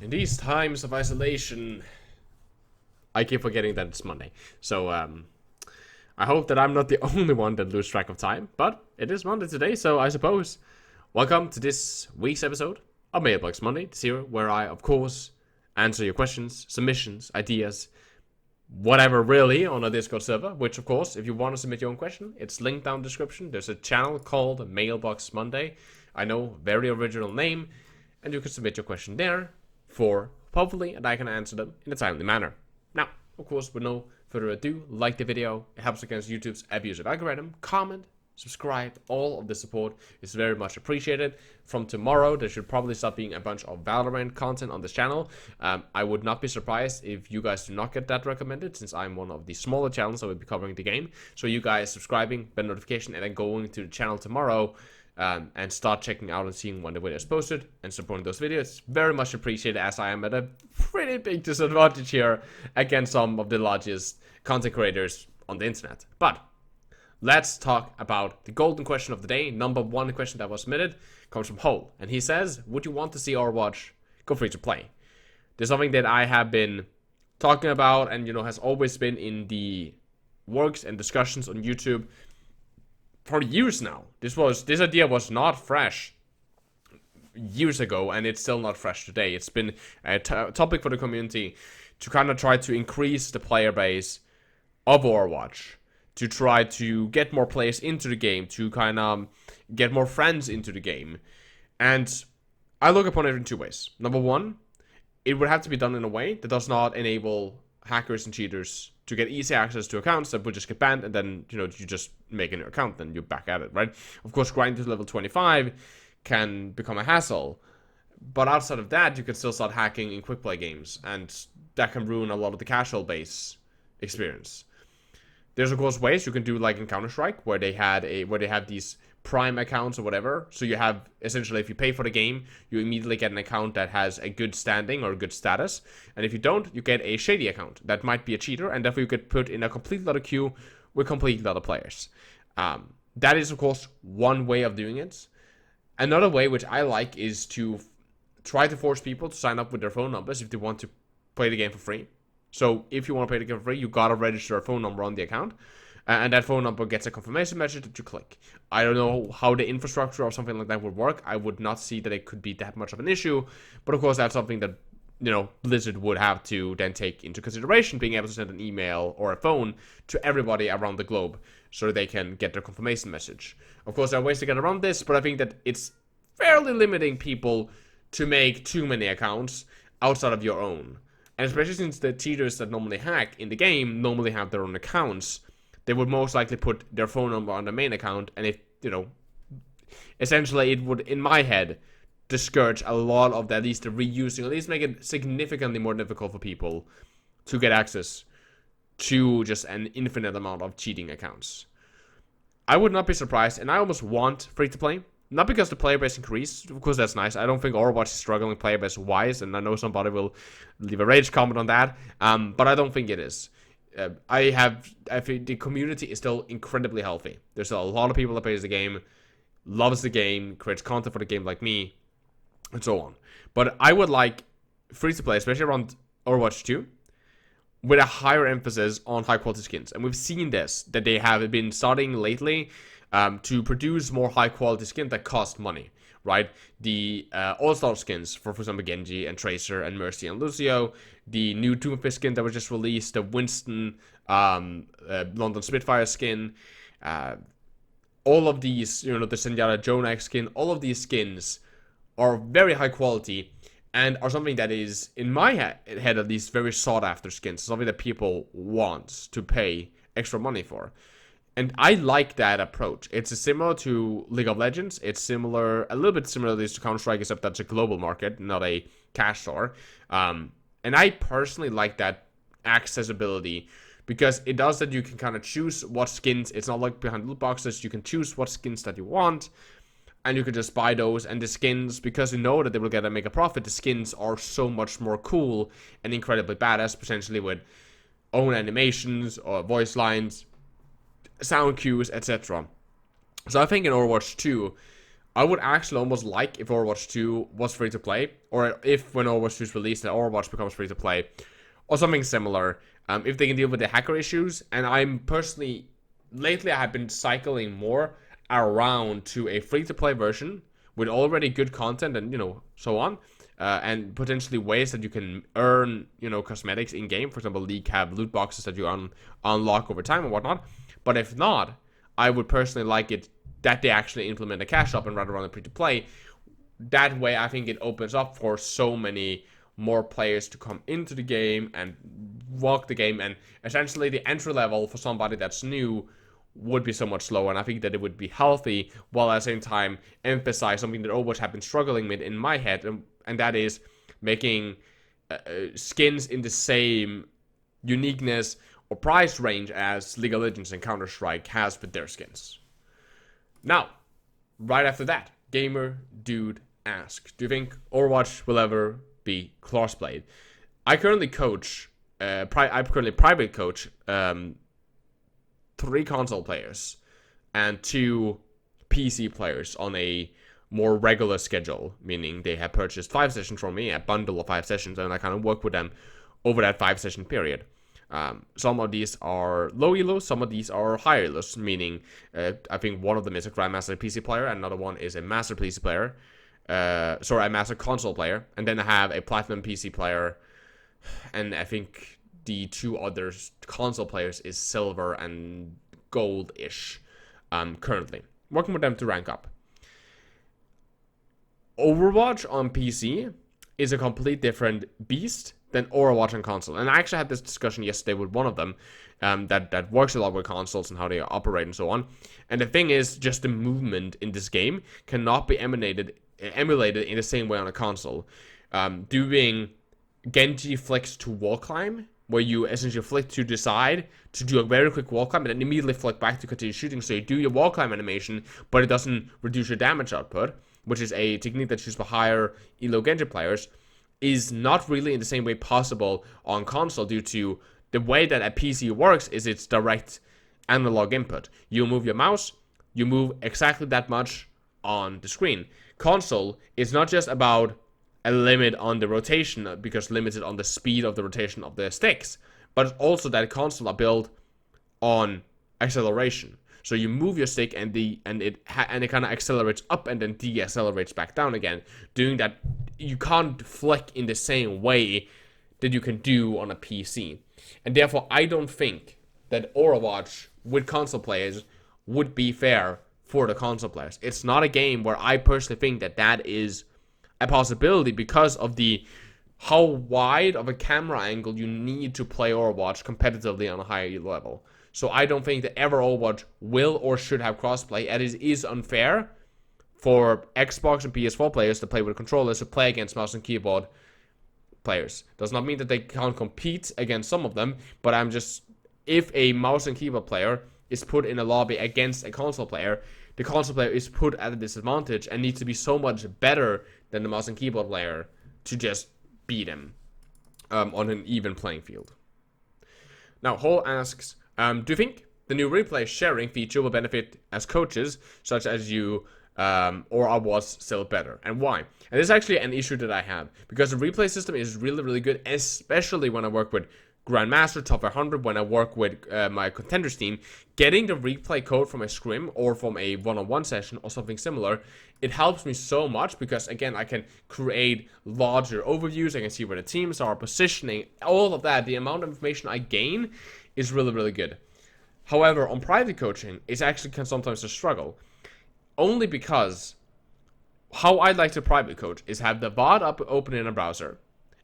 In these times of isolation, I keep forgetting that it's Monday. So, I hope that I'm not the only one that loses track of time, but it is Monday today, so I suppose. Welcome to this week's episode of Mailbox Monday, this here, where I, of course, answer your questions, submissions, ideas, whatever really on a Discord server, which, of course, if you want to submit your own question, it's linked down in the description. There's a channel called Mailbox Monday. I know, very original name, and you can submit your question there for hopefully, and I can answer them in a timely manner. Now, of course, with no further ado, like the video, it helps against YouTube's abusive algorithm, comment, subscribe, all of the support is very much appreciated. From tomorrow, there should probably start being a bunch of Valorant content on this channel. I would not be surprised if you guys do not get that recommended, since I'm one of the smaller channels that will be covering the game. So you guys subscribing, bell notification, and then going to the channel tomorrow and start checking out and seeing when the video is posted and supporting those videos. Very much appreciated, as I am at a pretty big disadvantage here against some of the largest content creators on the internet. But let's talk about the golden question of the day. Number one question that was submitted comes from Hole, and he says, would you want to see Overwatch go free to play? There's something that I have been talking about and, has always been in the works and discussions on YouTube for years now. This idea was not fresh years ago, and it's still not fresh today. It's been a topic for the community to kind of try to increase the player base of Overwatch, to try to get more players into the game, to kind of get more friends into the game. And I look upon it in two ways. Number one, it would have to be done in a way that does not enable hackers and cheaters to get easy access to accounts that would just get banned, and then, you just make a new account and you're back at it, right? Of course, grinding to level 25 can become a hassle, but outside of that, you can still start hacking in quick play games, and that can ruin a lot of the casual base experience. There's, of course, ways you can do like in Counter-Strike, where they have these Prime accounts or whatever. So you have, essentially, if you pay for the game, you immediately get an account that has a good standing or a good status. And if you don't, you get a shady account that might be a cheater, and therefore you get put in a complete other queue with completely other players. That is, of course, one way of doing it. Another way, which I like, is to try to force people to sign up with their phone numbers if they want to play the game for free. So if you want to play the game for free, you gotta register a phone number on the account, and that phone number gets a confirmation message that you click. I don't know how the infrastructure or something like that would work. I would not see that it could be that much of an issue, but of course that's something that, Blizzard would have to then take into consideration, being able to send an email or a phone to everybody around the globe so they can get their confirmation message. Of course, there are ways to get around this, but I think that it's fairly limiting people to make too many accounts outside of your own. And especially since the cheaters that normally hack in the game normally have their own accounts, they would most likely put their phone number on the main account, and if, essentially it would, in my head, discourage a lot of at least the reusing, at least make it significantly more difficult for people to get access to just an infinite amount of cheating accounts. I would not be surprised, and I almost want free-to-play. Not because the player base increased, of course that's nice. I don't think Overwatch is struggling player base wise, and I know somebody will leave a rage comment on that, but I don't think it is. I think the community is still incredibly healthy. There's still a lot of people that plays the game, loves the game, creates content for the game like me, and so on. But I would like free-to-play, especially around Overwatch 2, with a higher emphasis on high-quality skins. And we've seen this, that they have been starting lately to produce more high-quality skins that cost money, right? The All-Star skins for example, Genji and Tracer and Mercy and Lucio, the new Doomfist skin that was just released, the Winston London Spitfire skin, all of these, the Senjata Jonal skin, all of these skins are very high quality and are something that is, in my head at least, very sought after skins, something that people want to pay extra money for. And I like that approach. It's similar to League of Legends. It's a little bit similar to Counter-Strike, except that's a global market, not a cash store. And I personally like that accessibility because it does that you can kind of choose what skins. It's not like behind loot boxes. You can choose what skins that you want, and you can just buy those. And the skins, because you know that they will make a profit, the skins are so much more cool and incredibly badass, potentially with own animations or voice lines, sound cues, etc. So I think in Overwatch 2, I would actually almost like if Overwatch 2 was free to play, or if when Overwatch 2 is released, that Overwatch becomes free to play, or something similar. If they can deal with the hacker issues, and I'm personally, lately I have been cycling more around to a free to play version with already good content and so on, and potentially ways that you can earn cosmetics in game. For example, League have loot boxes that you unlock over time and whatnot. But if not, I would personally like it that they actually implement a cash shop and rather run a free to play. That way, I think it opens up for so many more players to come into the game and walk the game, and essentially the entry level for somebody that's new would be so much lower, and I think that it would be healthy while at the same time emphasize something that Overwatch have been struggling with in my head, and that is making skins in the same uniqueness or price range as League of Legends and Counter-Strike has with their skins. Now, right after that, Gamer Dude asks, do you think Overwatch will ever be crossplayed? I currently coach, I currently private coach 3 console players and 2 PC players on a more regular schedule, meaning they have purchased 5 sessions from me, a bundle of 5 sessions, and I kind of work with them over that 5-session period. Some of these are low elo, some of these are high elos, meaning I think one of them is a Grandmaster PC player, and another one is a Master PC player. A Master console player, and then I have a Platinum PC player, and I think the 2 other console players is Silver and Gold-ish, currently. Working with them to rank up. Overwatch on PC is a complete different beast than Overwatch on console. And I actually had this discussion yesterday with one of them that works a lot with consoles and how they operate and so on. And the thing is, just the movement in this game cannot be emulated in the same way on a console. Doing Genji flicks to wall climb, where you essentially flick to the side to do a very quick wall climb and then immediately flick back to continue shooting. So you do your wall climb animation, but it doesn't reduce your damage output, which is a technique that's used for higher elo Genji players, is not really in the same way possible on console due to the way that a PC works is its direct analog input. You move your mouse, you move exactly that much on the screen. Console is not just about a limit on the rotation because limited on the speed of the rotation of the sticks, but also that console are built on acceleration. So you move your stick and it kind of accelerates up and then deaccelerates back down again. Doing that, you can't flick in the same way that you can do on a PC. And therefore, I don't think that Overwatch with console players would be fair for the console players. It's not a game where I personally think that is a possibility because of how wide of a camera angle you need to play Overwatch competitively on a higher level. So I don't think that ever Overwatch will or should have crossplay, and it is unfair for Xbox and PS4 players to play with controllers to play against mouse and keyboard players. Does not mean that they can't compete against some of them, but if a mouse and keyboard player is put in a lobby against a console player, the console player is put at a disadvantage and needs to be so much better than the mouse and keyboard player to just beat him on an even playing field. Now, Hall asks, do you think the new replay sharing feature will benefit as coaches, such as you, or was still better, and why? And this is actually an issue that I have, because the replay system is really, really good, especially when I work with Grandmaster, Top 100, when I work with my contenders team. Getting the replay code from a scrim or from a one-on-one session or something similar, it helps me so much because, again, I can create larger overviews, I can see where the teams are positioning, all of that. The amount of information I gain is really, really good. However, on private coaching, it actually can sometimes a struggle. Only because how I like to private coach is have the VOD up open in a browser.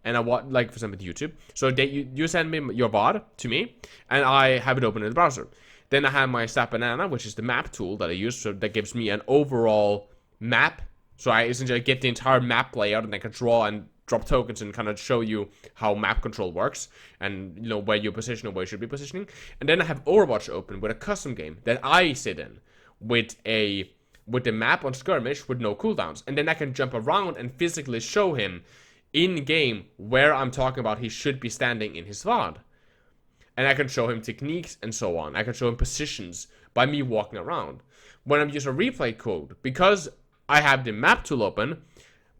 And I want, like, for example, YouTube. So you send me your VOD to me, and I have it open in the browser. Then I have my Stat Banana, which is the map tool that I use, so that gives me an overall map. So I essentially get the entire map layout, and I can draw and drop tokens and kind of show you how map control works, and where you position or where you should be positioning. And then I have Overwatch open with a custom game that I sit in with the map on skirmish with no cooldowns, and then I can jump around and physically show him in game where I'm talking about he should be standing in his VOD. And I can show him techniques and so on. I can show him positions by me walking around. When I'm using a replay code, because I have the map tool open,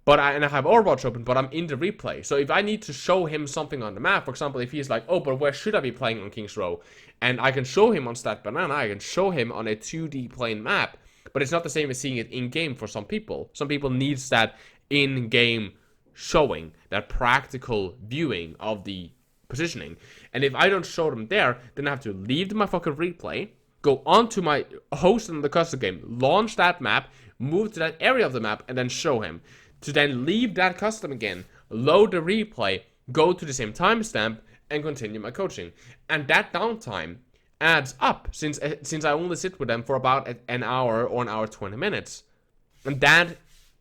and I have Overwatch open, but I'm in the replay. So if I need to show him something on the map, for example, if he's like, oh, but where should I be playing on King's Row? And I can show him on Stat Banana, I can show him on a 2D plane map, but it's not the same as seeing it in-game for some people. Some people needs that in-game showing, that practical viewing of the positioning. And if I don't show them there, then I have to leave my fucking replay, go onto my host on the custom game, launch that map, move to that area of the map, and then show him. To then leave that custom again, load the replay, go to the same timestamp, and continue my coaching. And that downtime adds up, since I only sit with them for about an hour or an hour 20 minutes. And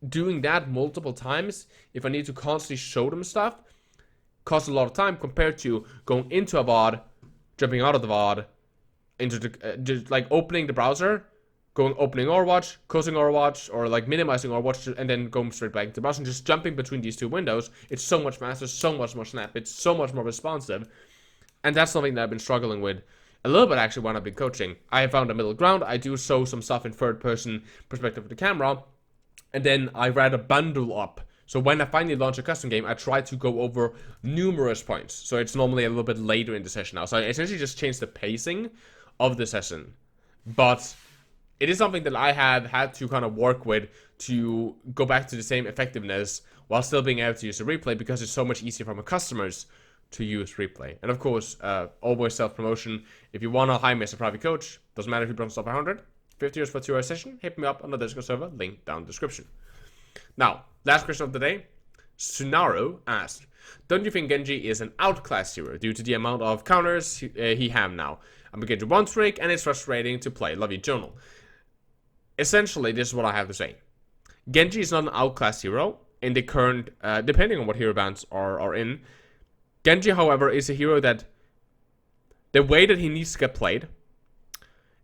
doing that multiple times, if I need to constantly show them stuff, costs a lot of time compared to going into a VOD, jumping out of the VOD, into just like opening the browser, opening Overwatch, closing Overwatch, or like minimizing Overwatch, and then going straight back into the browser and just jumping between these two windows. It's so much faster, so much more snap, it's so much more responsive. And that's something that I've been struggling with a little bit actually when I've been coaching. I have found a middle ground. I do show some stuff in third person perspective of the camera, and then I rather bundle up. So when I finally launch a custom game, I try to go over numerous points. So it's normally a little bit later in the session now. So I essentially just changed the pacing of the session. But it is something that I have had to kind of work with to go back to the same effectiveness while still being able to use the replay, because it's so much easier for my customers to use replay. And of course, always self-promotion. If you want to hire me as a private coach, doesn't matter if you bronze top 100, 50 euros for a 2-hour session, hit me up on the Discord server, link down in the description. Now, last question of the day. Sunaru asked, don't you think Genji is an outclass hero due to the amount of counters he have now? I'm beginning to one trick and it's frustrating to play. Love you, Jonal. Essentially, this is what I have to say. Genji is not an outclass hero in the current, depending on what hero bands are in. Genji, however, is a hero that the way that he needs to get played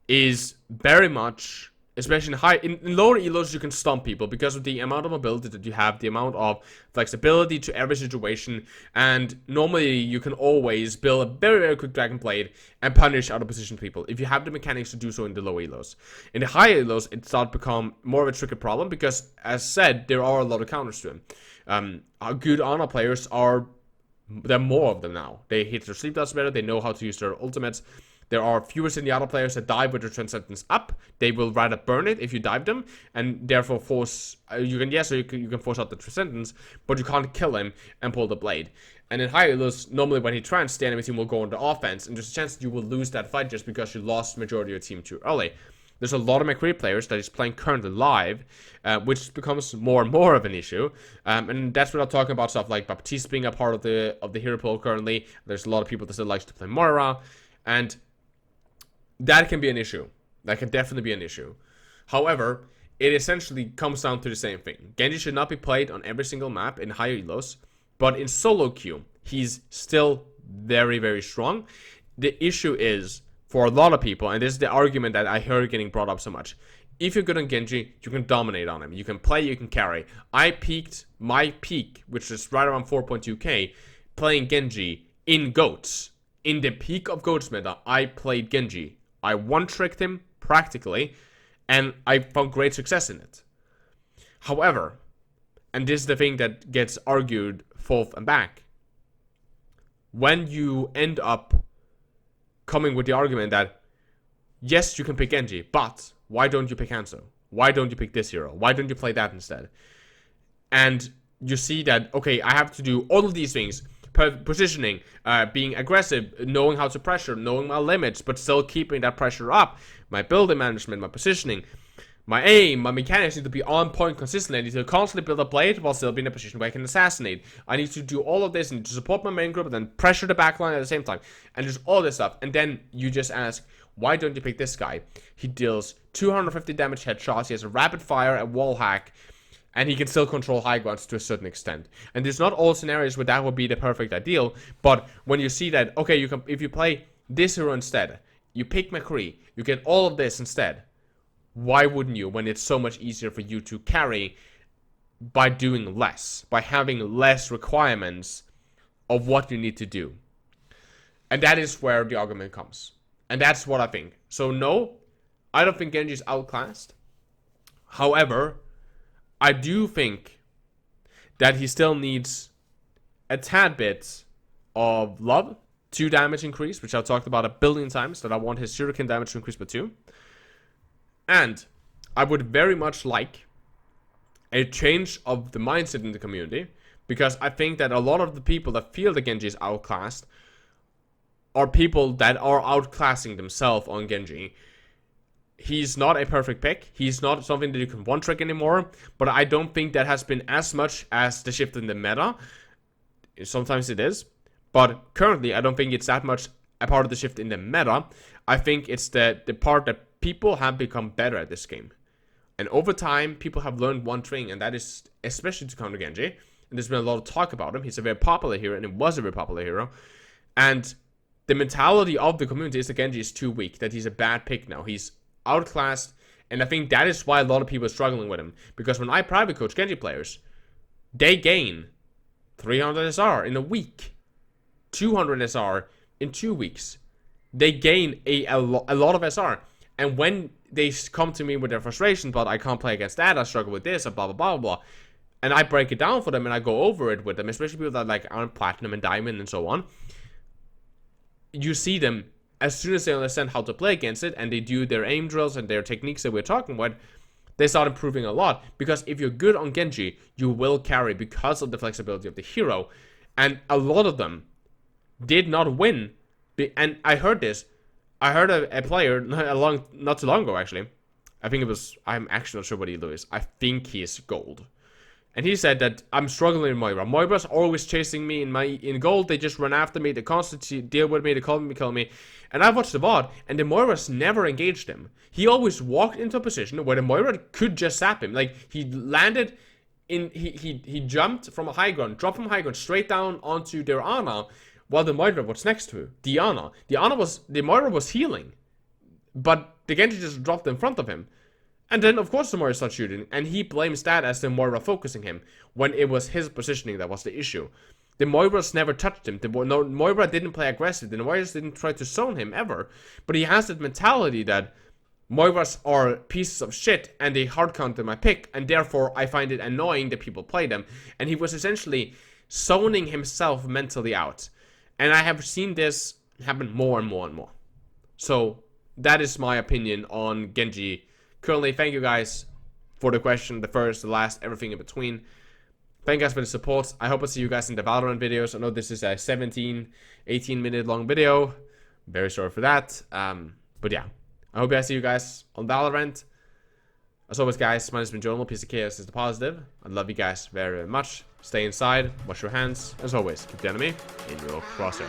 is very much, especially in lower elos, you can stomp people because of the amount of mobility that you have, the amount of flexibility to every situation, and normally you can always build a very, very quick Dragon Blade and punish out of position people if you have the mechanics to do so in the low elos. In the high elos, it starts to become more of a tricky problem because, as said, there are a lot of counters to him. Good Ana players there are more of them now. They hit their sleep dots better, they know how to use their ultimates. There are fewer Zenyatta players that dive with their Transcendence up. They will rather burn it if you dive them, and therefore force, you can force out the Transcendence, but you can't kill him and pull the blade. And in higher elos, normally when he trans, the enemy team will go on the offense, and there's a chance that you will lose that fight just because you lost majority of your team too early. There's a lot of McCree players that is playing currently live, which becomes more and more of an issue. And that's without talking about stuff like Baptiste being a part of the hero pool currently. There's a lot of people that still likes to play Moira, and that can be an issue. That can definitely be an issue. However, it essentially comes down to the same thing. Genji should not be played on every single map in higher elos, but in solo queue, he's still very, very strong. The issue is, for a lot of people, and this is the argument that I heard getting brought up so much, if you're good on Genji, you can dominate on him. You can play, you can carry. My peak, which is right around 4.2k, playing Genji in GOATs. In the peak of GOATs meta, I played Genji. I one-tricked him, practically, and I found great success in it. However, and this is the thing that gets argued forth and back, when you end up coming with the argument that, yes, you can pick Genji, but why don't you pick Hanzo? Why don't you pick this hero? Why don't you play that instead? And you see that, okay, I have to do all of these things, positioning, being aggressive, knowing how to pressure, knowing my limits, but still keeping that pressure up, my building management, my positioning, my aim, my mechanics need to be on point consistently. I need to constantly build a blade while still being in a position where I can assassinate. I need to do all of this and to support my main group and then pressure the backline at the same time. And just all this stuff. And then you just ask, why don't you pick this guy? He deals 250 damage headshots, he has a rapid fire, a wall hack, and he can still control high grounds to a certain extent. And there's not all scenarios where that would be the perfect ideal, but when you see that, okay, if you play this hero instead, you pick McCree, you get all of this instead, why wouldn't you, when it's so much easier for you to carry by doing less, by having less requirements of what you need to do? And that is where the argument comes. And that's what I think. So no, I don't think Genji is outclassed. However, I do think that he still needs a tad bit of love, 2 damage increase, which I've talked about a billion times, that I want his shuriken damage to increase by 2. And I would very much like a change of the mindset in the community, because I think that a lot of the people that feel that Genji is outclassed are people that are outclassing themselves on Genji. He's not a perfect pick. He's not something that you can one-trick anymore, but I don't think that has been as much as the shift in the meta. Sometimes it is, but currently I don't think it's that much a part of the shift in the meta. I think it's the part that people have become better at this game. And over time, people have learned one thing, and that is especially to counter Genji. And there's been a lot of talk about him. He's a very popular hero, and it was a very popular hero. And the mentality of the community is that Genji is too weak, that he's a bad pick now. He's outclassed, and I think that is why a lot of people are struggling with him. Because when I private coach Genji players, they gain 300 SR in a week, 200 SR in 2 weeks. They gain a lot of SR. And when they come to me with their frustration, but I can't play against that, I struggle with this, and blah, blah, blah, blah, blah. And I break it down for them, and I go over it with them, especially people that like aren't platinum and diamond and so on. You see them, as soon as they understand how to play against it, and they do their aim drills and their techniques that we're talking about, they start improving a lot. Because if you're good on Genji, you will carry because of the flexibility of the hero. And a lot of them did not win. And I heard this. I heard a player not too long ago, actually. I think it was, I'm actually not sure what he is. I think he's gold. And he said that I'm struggling with Moira. Moira's always chasing me in gold. They just run after me. They constantly deal with me. They kill me. And I watched the VOD, and the Moira's never engaged him. He always walked into a position where the Moira could just zap him. Like, he landed in, he jumped from a high ground, dropped from high ground straight down onto their Ana, while the Moira was next to Diana. The Moira was healing, but the Genji just dropped in front of him. And then, of course, the Moira starts shooting, and he blames that as the Moira focusing him, when it was his positioning that was the issue. The Moiras never touched him. Moira didn't play aggressive. The Moiras didn't try to zone him ever. But he has that mentality that Moiras are pieces of shit, and they hard counter my pick, and therefore I find it annoying that people play them. And he was essentially zoning himself mentally out. And I have seen this happen more and more and more. So that is my opinion on Genji. Currently, thank you guys for the question, the first, the last, everything in between. Thank you guys for the support. I hope I see you guys in the Valorant videos. I know this is a 18 minute long video. Very sorry for that. But yeah, I hope I see you guys on Valorant. As always, guys, my name has been Jonal. Peace of chaos is the positive. I love you guys very, very much. Stay inside, wash your hands. As always, keep the enemy in your crosshair.